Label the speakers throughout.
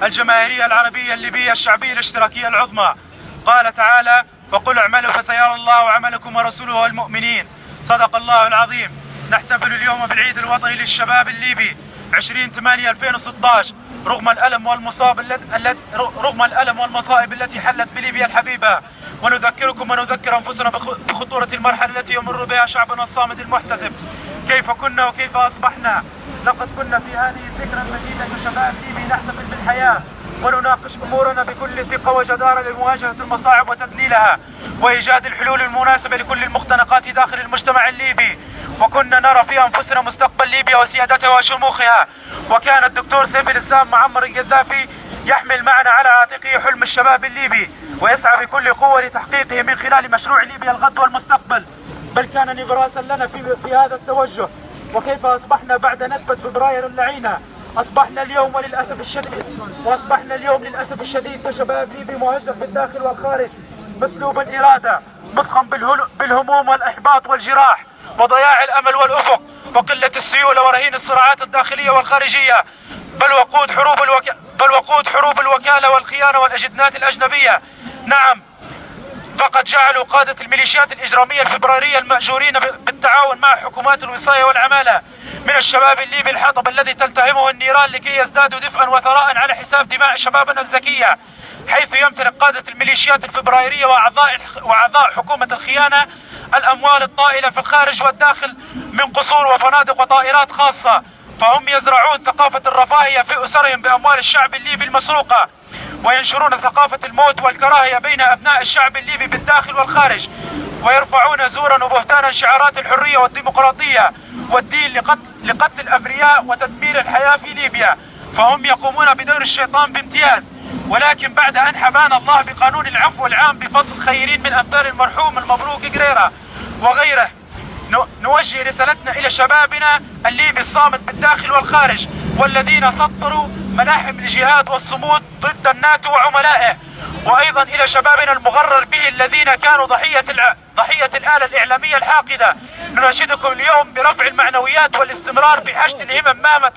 Speaker 1: الجماهيرية العربية الليبية الشعبية الاشتراكية العظمى. قال تعالى: وقل اعملوا فسيرى الله عملكم ورسوله والمؤمنين. صدق الله العظيم. نحتفل اليوم بالعيد الوطني للشباب الليبي 20/8/2016 رغم الألم والمصائب التي حلت بليبيا الحبيبة، ونذكركم ونذكر أنفسنا بخطورة المرحلة التي يمر بها شعبنا الصامد المحتسب. كيف كنا وكيف أصبحنا؟ لقد كنا في هذه الذكرى المجيدة كشباب ليبي نحتفل بالحياة ونناقش أمورنا بكل ثقة وجدارة لمواجهة المصاعب وتذليلها وإيجاد الحلول المناسبة لكل المختنقات داخل المجتمع الليبي. وكنا نرى في أنفسنا مستقبل ليبيا وسيادتها وشموخها. وكان الدكتور سيف الإسلام معمر القذافي يحمل معنا على عاتقه حلم الشباب الليبي ويسعى بكل قوة لتحقيقه من خلال مشروع ليبيا الغد والمستقبل، بل كان نبراسا لنا في هذا التوجه. وكيف أصبحنا بعد نكبة فبراير اللعينة؟ أصبحنا اليوم للأسف الشديد كشباب ليبي مهجر في الداخل والخارج، مسلوب الإرادة، مضخم بالهموم والإحباط والجراح وضياع الأمل والأفق وقلة السيولة ورهين الصراعات الداخلية والخارجية، بل وقود حروب الوكالة والخيانة والأجندات الأجنبية. نعم، فقد جعلوا قادة الميليشيات الإجرامية الفبرايرية المأجورين بالتعاون مع حكومات الوصاية والعمالة من الشباب الليبي الحطب الذي تلتهمه النيران لكي يزدادوا دفئا وثراء على حساب دماء شبابنا الزكية، حيث يمتلك قادة الميليشيات الفبرايرية وأعضاء حكومة الخيانة الأموال الطائلة في الخارج والداخل من قصور وفنادق وطائرات خاصة، فهم يزرعون ثقافة الرفاهية في أسرهم بأموال الشعب الليبي المسروقة، وينشرون ثقافة الموت والكراهية بين أبناء الشعب الليبي بالداخل والخارج، ويرفعون زورا وبهتانا شعارات الحرية والديمقراطية والدين لقتل الأبرياء وتدمير الحياة في ليبيا. فهم يقومون بدور الشيطان بامتياز. ولكن بعد أن حبانا الله بقانون العفو العام بفضل خيرين من أمثال المرحوم المبروك قريرة وغيره، نوجه رسالتنا إلى شبابنا الليبي الصامت بالداخل والخارج والذين سطروا ملاحم الجهاد والصمود ضد الناتو وعملائه، وأيضا إلى شبابنا المغرر به الذين كانوا ضحية الآلة الإعلامية الحاقدة. نناشدكم اليوم برفع المعنويات والاستمرار في حشد الهمم مهما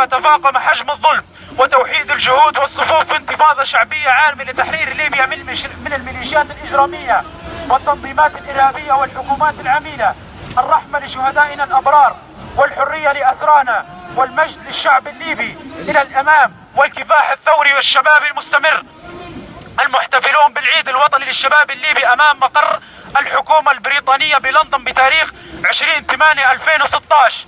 Speaker 1: تفاقم حجم الظلم، وتوحيد الجهود والصفوف في انتفاضة شعبية عالمة لتحرير ليبيا من الميليشيات الإجرامية والتنظيمات الإرهابية والحكومات العميلة. الرحمة لشهدائنا الأبرار والحرية لأسرانا والمجد للشعب الليبي إلى الأمام، والكفاح الثوري والشباب المستمر. المحتفلون بالعيد الوطني للشباب الليبي أمام مقر الحكومة البريطانية بلندن بتاريخ 20/8/2016.